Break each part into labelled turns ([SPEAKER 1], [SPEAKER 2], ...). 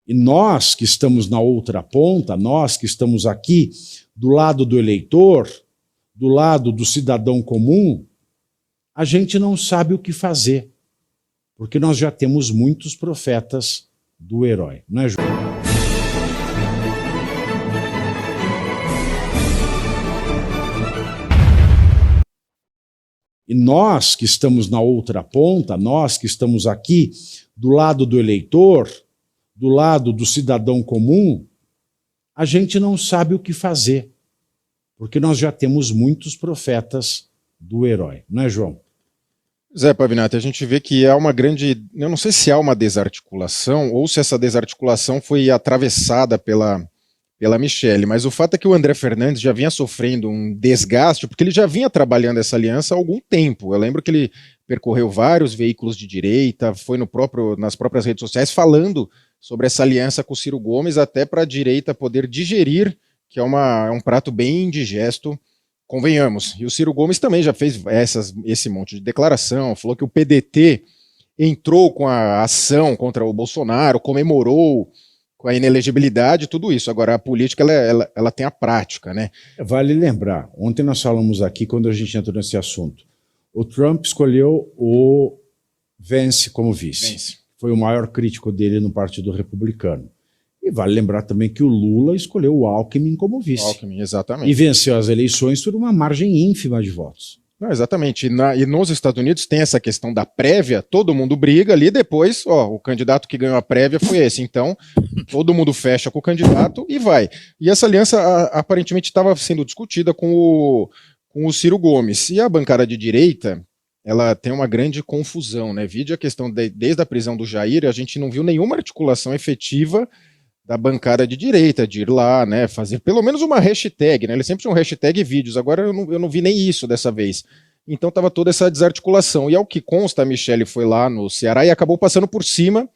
[SPEAKER 1] E nós que estamos na outra ponta, nós que estamos aqui do lado do eleitor, do lado do cidadão comum, a gente não sabe o que fazer, porque nós já temos muitos profetas do herói, não é, João? E nós que estamos na outra ponta, nós que estamos aqui do lado do eleitor, do lado do cidadão comum, a gente não sabe o que fazer, porque nós já temos muitos profetas do herói, não é, João?
[SPEAKER 2] Zé Pavinato, a gente vê que há uma grande... Eu não sei se há uma desarticulação ou se essa desarticulação foi atravessada pela Michelle, mas o fato é que o André Fernandes já vinha sofrendo um desgaste, porque ele já vinha trabalhando essa aliança há algum tempo. Eu lembro que ele percorreu vários veículos de direita, foi nas próprias redes sociais falando sobre essa aliança com o Ciro Gomes, até para a direita poder digerir, que é um prato bem indigesto, convenhamos. E o Ciro Gomes também já fez esse monte de declaração, falou que o PDT entrou com a ação contra o Bolsonaro, comemorou com a inelegibilidade, tudo isso. Agora, a política, ela tem a prática, né?
[SPEAKER 1] Vale lembrar, ontem nós falamos aqui, quando a gente entrou nesse assunto, o Trump escolheu o Vance como vice. Foi o maior crítico dele no Partido Republicano. E vale lembrar também que o Lula escolheu o Alckmin como vice.
[SPEAKER 2] Alckmin, exatamente.
[SPEAKER 1] E venceu as eleições por uma margem ínfima de votos.
[SPEAKER 2] Não, exatamente. E nos Estados Unidos tem essa questão da prévia, todo mundo briga ali, depois, o candidato que ganhou a prévia foi esse. Então, todo mundo fecha com o candidato e vai. E essa aliança aparentemente estava sendo discutida com o Ciro Gomes. E a bancada de direita, ela tem uma grande confusão, né? Vide a questão desde a prisão do Jair, a gente não viu nenhuma articulação efetiva da bancada de direita, de ir lá, né, fazer pelo menos uma hashtag, né, eles sempre tinham hashtag e vídeos, agora eu não vi nem isso dessa vez. Então estava toda essa desarticulação, e ao que consta, a Michelle foi lá no Ceará e acabou passando por cima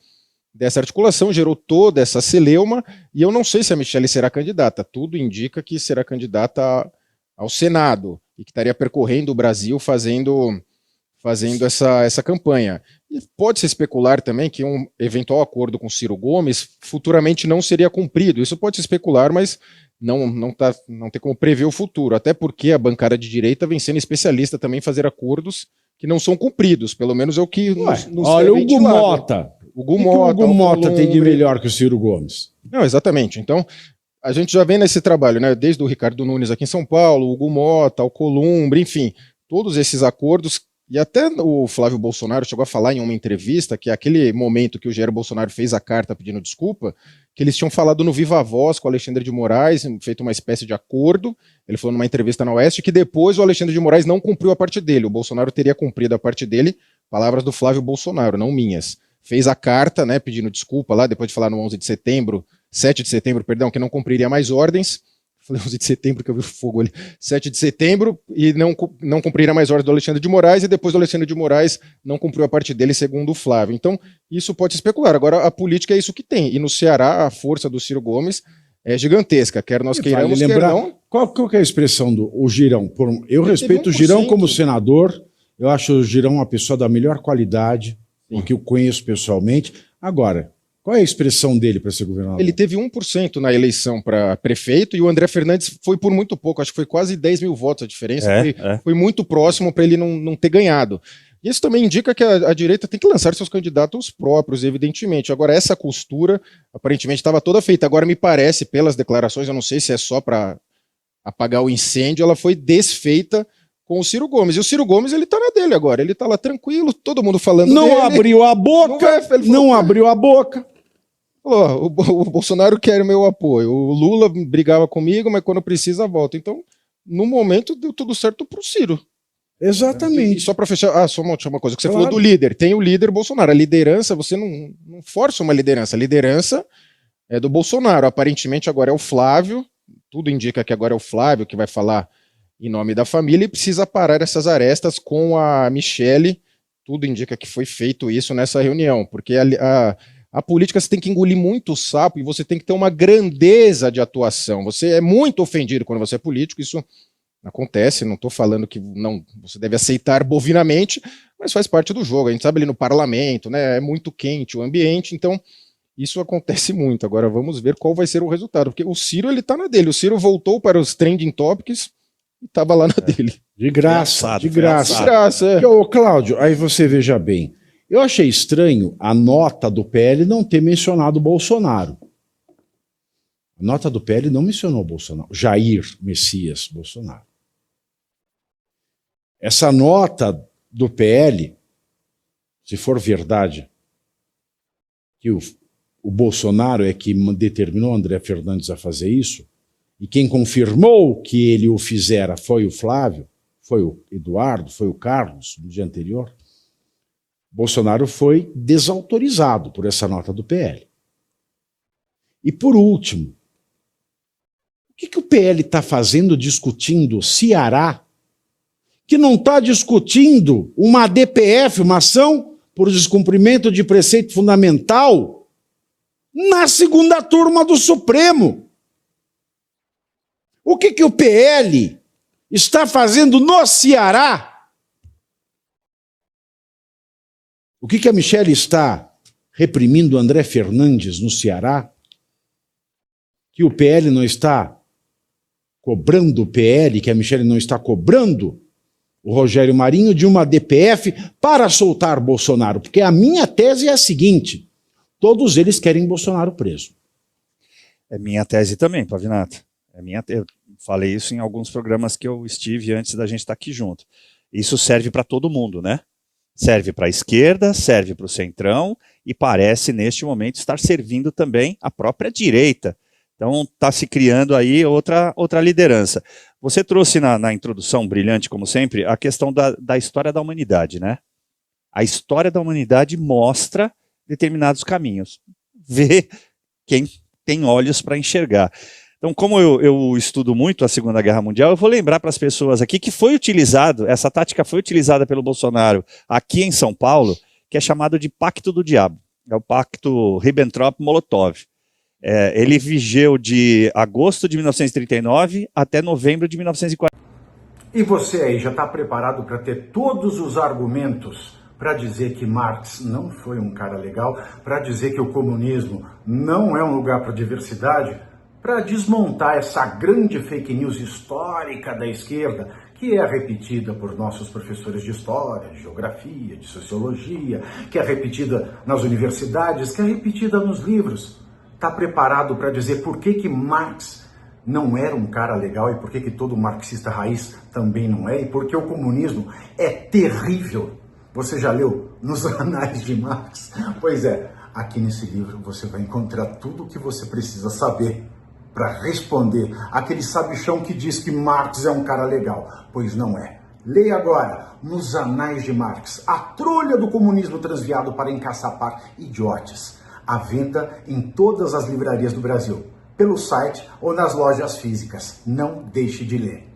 [SPEAKER 2] dessa articulação, gerou toda essa celeuma, e eu não sei se a Michelle será candidata, tudo indica que será candidata ao Senado, e que estaria percorrendo o Brasil fazendo essa campanha. E pode-se especular também que um eventual acordo com Ciro Gomes futuramente não seria cumprido. Isso pode se especular, mas não tem como prever o futuro. Até porque a bancada de direita vem sendo especialista também em fazer acordos que não são cumpridos. Pelo menos é o que nos
[SPEAKER 1] olha, o Hugo Mota.
[SPEAKER 2] O Hugo
[SPEAKER 1] Mota tem de melhor que o Ciro Gomes?
[SPEAKER 2] Não, exatamente. Então, a gente já vem nesse trabalho, né? Desde o Ricardo Nunes aqui em São Paulo, o Hugo Mota, o Columbre, enfim, todos esses acordos. E até o Flávio Bolsonaro chegou a falar em uma entrevista que aquele momento que o Jair Bolsonaro fez a carta pedindo desculpa, que eles tinham falado no Viva Voz com o Alexandre de Moraes, feito uma espécie de acordo, ele falou numa entrevista na Oeste, que depois o Alexandre de Moraes não cumpriu a parte dele, o Bolsonaro teria cumprido a parte dele, palavras do Flávio Bolsonaro, não minhas. Fez a carta, né, pedindo desculpa lá, depois de falar no 7 de setembro, perdão, que não cumpriria mais ordens. Falei 11 de setembro, que eu vi o fogo ali, 7 de setembro, e não cumpriria mais ordens do Alexandre de Moraes, e depois do Alexandre de Moraes não cumpriu a parte dele, segundo o Flávio. Então, isso pode especular. Agora, a política é isso que tem. E no Ceará, a força do Ciro Gomes é gigantesca, quer nós queiramos, quer não.
[SPEAKER 1] Qual que é a expressão do Girão? Eu respeito o Girão como senador, eu acho o Girão uma pessoa da melhor qualidade, porque eu conheço pessoalmente. Agora, qual é a expressão dele para ser governador?
[SPEAKER 2] Ele teve 1% na eleição para prefeito e o André Fernandes foi por muito pouco, acho que foi quase 10 mil votos a diferença, foi muito próximo para ele não ter ganhado. E isso também indica que a direita tem que lançar seus candidatos próprios, evidentemente. Agora, essa costura aparentemente estava toda feita. Agora, me parece, pelas declarações, eu não sei se é só para apagar o incêndio, ela foi desfeita com o Ciro Gomes. E o Ciro Gomes, ele tá na dele agora, ele tá lá tranquilo, todo mundo falando dele.
[SPEAKER 1] Não abriu a boca, não abriu a boca.
[SPEAKER 2] Falou, o Bolsonaro quer o meu apoio, o Lula brigava comigo, mas quando precisa volta. Então, no momento, deu tudo certo pro Ciro.
[SPEAKER 1] Exatamente.
[SPEAKER 2] E só para fechar, só uma última coisa, que você falou do líder, tem o líder Bolsonaro, a liderança, você não força uma liderança, a liderança é do Bolsonaro, aparentemente agora é o Flávio, tudo indica que agora é o Flávio que vai falar em nome da família e precisa parar essas arestas com a Michelle, tudo indica que foi feito isso nessa reunião, porque a política você tem que engolir muito sapo e você tem que ter uma grandeza de atuação. Você é muito ofendido quando você é político, isso acontece, não estou falando que não, você deve aceitar bovinamente, mas faz parte do jogo. A gente sabe ali no parlamento, né, é muito quente o ambiente, então Isso acontece muito. Agora vamos ver qual vai ser o resultado, porque o Ciro ele tá na dele. O Ciro voltou para os trending topics e estava lá na dele.
[SPEAKER 1] De graça,
[SPEAKER 3] Engraçado,
[SPEAKER 1] de graça.
[SPEAKER 2] De graça, é.
[SPEAKER 1] Porque, ô, Cláudio, aí você veja bem. Eu achei estranho a nota do PL não ter mencionado o Bolsonaro. A nota do PL não mencionou o Bolsonaro. Jair Messias Bolsonaro. Essa nota do PL, se for verdade, que o Bolsonaro é que determinou André Fernandes a fazer isso, e quem confirmou que ele o fizera foi o Flávio, foi o Eduardo, foi o Carlos, no dia anterior, Bolsonaro foi desautorizado por essa nota do PL. E por último, o que o PL está fazendo discutindo Ceará, que não está discutindo uma ADPF, uma ação por descumprimento de preceito fundamental, na segunda turma do Supremo? O que o PL está fazendo no Ceará? O que a Michelle está reprimindo o André Fernandes no Ceará? Que o PL não está cobrando o PL, que a Michelle não está cobrando o Rogério Marinho de uma DPF para soltar Bolsonaro? Porque a minha tese é a seguinte: todos eles querem Bolsonaro preso.
[SPEAKER 3] É minha tese também, Pavinato. Eu falei isso em alguns programas que eu estive antes da gente estar aqui junto. Isso serve para todo mundo, né? Serve para a esquerda, serve para o centrão e parece, neste momento, estar servindo também a própria direita. Então está se criando aí outra liderança. Você trouxe na introdução, brilhante como sempre, a questão da história da humanidade, né? A história da humanidade mostra determinados caminhos. Vê quem tem olhos para enxergar. Então, como eu estudo muito a Segunda Guerra Mundial, eu vou lembrar para as pessoas aqui que foi utilizado, essa tática foi utilizada pelo Bolsonaro aqui em São Paulo, que é chamado de Pacto do Diabo. É o Pacto Ribbentrop-Molotov. Ele vigeu de agosto de 1939 até novembro de 1940.
[SPEAKER 4] E você aí já está preparado para ter todos os argumentos para dizer que Marx não foi um cara legal, para dizer que o comunismo não é um lugar para diversidade, para desmontar essa grande fake news histórica da esquerda, que é repetida por nossos professores de história, de geografia, de sociologia, que é repetida nas universidades, que é repetida nos livros? Está preparado para dizer por que Marx não era um cara legal e por que todo marxista raiz também não é, e porque o comunismo é terrível? Você já leu nos Anais de Marx? Pois é, aqui nesse livro você vai encontrar tudo o que você precisa saber para responder aquele sabichão que diz que Marx é um cara legal, pois não é. Leia agora, nos Anais de Marx, a trolha do comunismo transviado para encaçapar idiotes. À venda em todas as livrarias do Brasil, pelo site ou nas lojas físicas. Não deixe de ler.